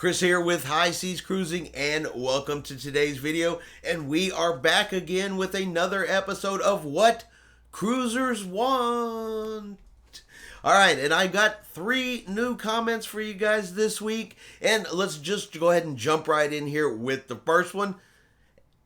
Chris here with High Seas Cruising, and welcome to today's video. And we are back again with another episode of What Cruisers Want. Alright, and I got 3 new comments for you guys this week, and let's just go ahead and jump right in here with the first one.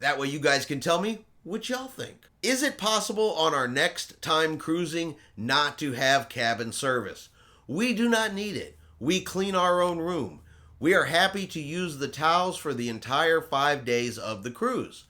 That way you guys can tell me what y'all think. Is it possible on our next time cruising not to have cabin service? We do not need it. We clean our own room. We are happy to use the towels for the entire 5 days of the cruise.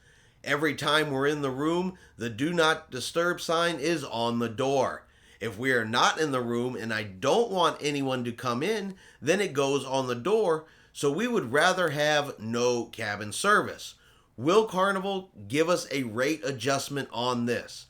Every time we're in the room, the do not disturb sign is on the door. If we are not in the room and I don't want anyone to come in, then it goes on the door, so we would rather have no cabin service. Will Carnival give us a rate adjustment on this?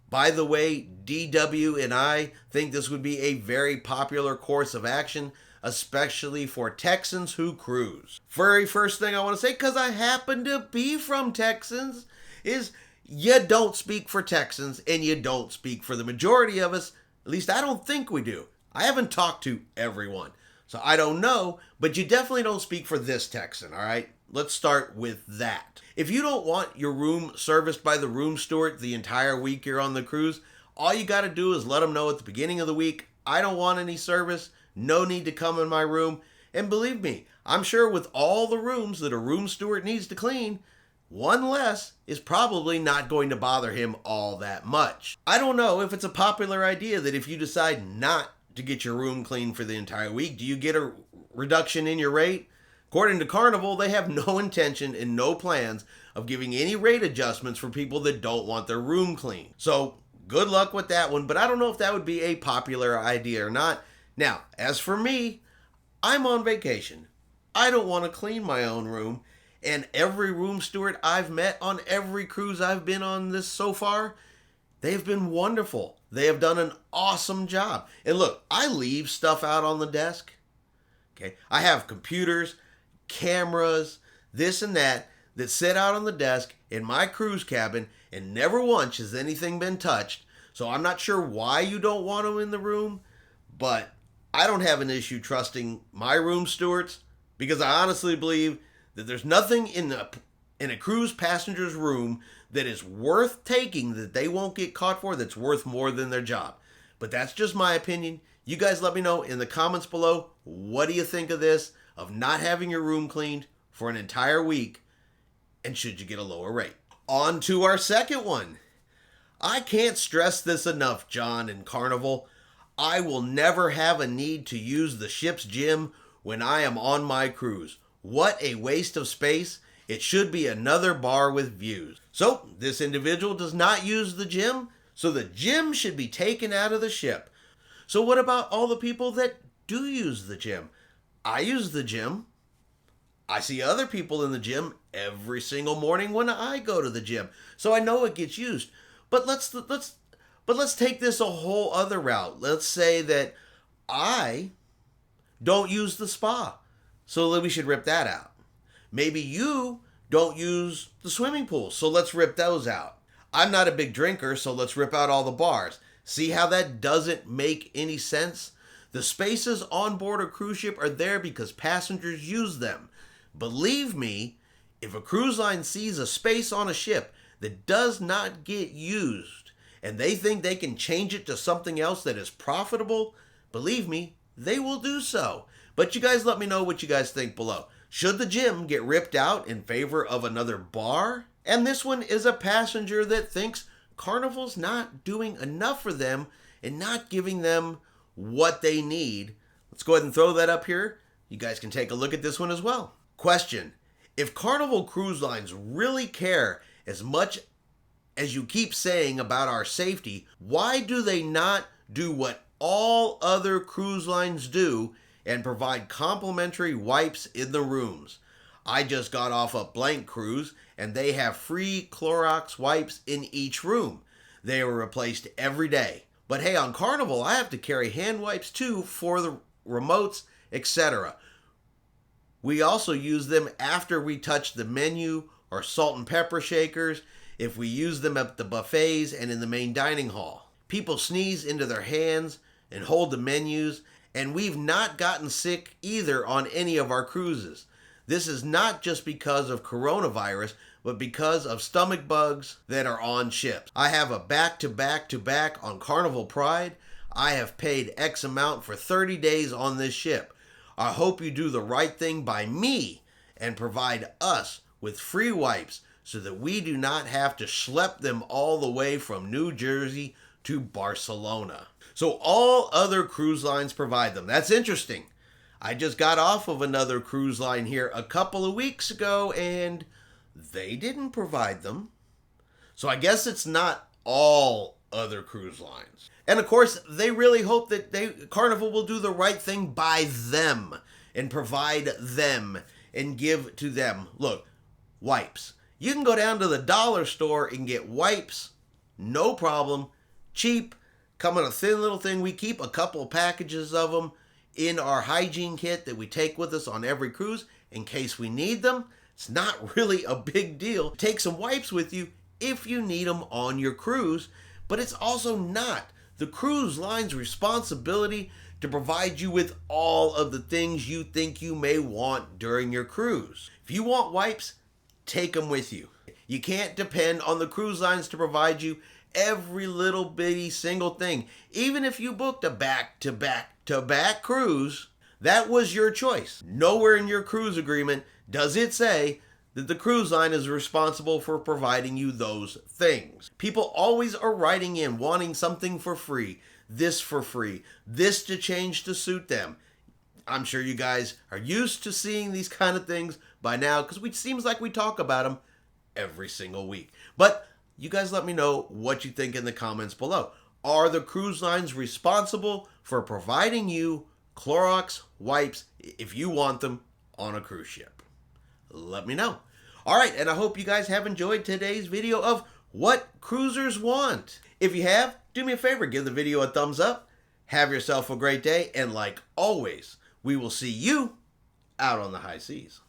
By the way, DW and I think this would be a very popular course of action, especially for Texans who cruise. Very first thing I want to say, because I happen to be from Texas, is you don't speak for Texans and you don't speak for the majority of us. At least I don't think we do. I haven't talked to everyone, so I don't know, but you definitely don't speak for this Texan, all right? Let's start with that. If you don't want your room serviced by the room steward the entire week you're on the cruise, all you got to do is let them know at the beginning of the week, I don't want any service. No need to come in my room. And believe me, I'm sure with all the rooms that a room steward needs to clean, one less is probably not going to bother him all that much. I don't know if it's a popular idea that if you decide not to get your room cleaned for the entire week, do you get a reduction in your rate? According to Carnival, they have no intention and no plans of giving any rate adjustments for people that don't want their room cleaned. So good luck with that one, but I don't know if that would be a popular idea or not. Now, as for me, I'm on vacation. I don't want to clean my own room, and every room steward I've met on every cruise I've been on this so far, they've been wonderful. They have done an awesome job. And look, I leave stuff out on the desk. Okay, I have computers, cameras, this and that sit out on the desk in my cruise cabin, and never once has anything been touched. So I'm not sure why you don't want them in the room, but I don't have an issue trusting my room stewards, because I honestly believe that there's nothing in a cruise passenger's room that is worth taking that they won't get caught for that's worth more than their job. But that's just my opinion. You guys let me know in the comments below, what do you think of this, of not having your room cleaned for an entire week, and should you get a lower rate? On to our second one. I can't stress this enough, John and Carnival. I will never have a need to use the ship's gym when I am on my cruise. What a waste of space. It should be another bar with views. So, this individual does not use the gym, so the gym should be taken out of the ship. So what about all the people that do use the gym? I use the gym. I see other people in the gym every single morning when I go to the gym, so I know it gets used. But let's take this a whole other route. Let's say that I don't use the spa, so we should rip that out. Maybe you don't use the swimming pool, so let's rip those out. I'm not a big drinker, so let's rip out all the bars. See how that doesn't make any sense? The spaces on board a cruise ship are there because passengers use them. Believe me, if a cruise line sees a space on a ship that does not get used, and they think they can change it to something else that is profitable, believe me, they will do so. But you guys let me know what you guys think below. Should the gym get ripped out in favor of another bar? And this one is a passenger that thinks Carnival's not doing enough for them and not giving them what they need. Let's go ahead and throw that up here. You guys can take a look at this one as well. Question: if Carnival Cruise Lines really care as much as you keep saying about our safety, why do they not do what all other cruise lines do and provide complimentary wipes in the rooms? I just got off a blank cruise and they have free Clorox wipes in each room. They are replaced every day. But hey, on Carnival, I have to carry hand wipes too for the remotes, etc. We also use them after we touch the menu or salt and pepper shakers, if we use them at the buffets and in the main dining hall. People sneeze into their hands and hold the menus, And we've not gotten sick either on any of our cruises. This is not just because of coronavirus, but because of stomach bugs that are on ships. I have a back-to-back-to-back on Carnival Pride. I have paid X amount for 30 days on this ship. I hope you do the right thing by me and provide us with free wipes so that we do not have to schlep them all the way from New Jersey to Barcelona. So all other cruise lines provide them. That's interesting. I just got off of another cruise line here a couple of weeks ago and they didn't provide them. So I guess it's not all other cruise lines. And of course, they really hope that Carnival will do the right thing by them and provide them and give to them. Look, wipes. You can go down to the dollar store and get wipes, no problem, cheap, come in a thin little thing. We keep a couple packages of them in our hygiene kit that we take with us on every cruise in case we need them. It's not really a big deal. Take some wipes with you if you need them on your cruise, but it's also not the cruise line's responsibility to provide you with all of the things you think you may want during your cruise. If you want wipes, take them with you. You can't depend on the cruise lines to provide you every little bitty single thing. Even if you booked a back-to-back-to-back cruise, that was your choice. Nowhere in your cruise agreement does it say that the cruise line is responsible for providing you those things. People always are writing in wanting something for free, this for free, this to change to suit them. I'm sure you guys are used to seeing these kind of things by now because it seems like we talk about them every single week. But you guys let me know what you think in the comments below. Are the cruise lines responsible for providing you Clorox wipes if you want them on a cruise ship? Let me know. All right, and I hope you guys have enjoyed today's video of what cruisers want. If you have, do me a favor, give the video a thumbs up. Have yourself a great day, and like always, we will see you out on the high seas.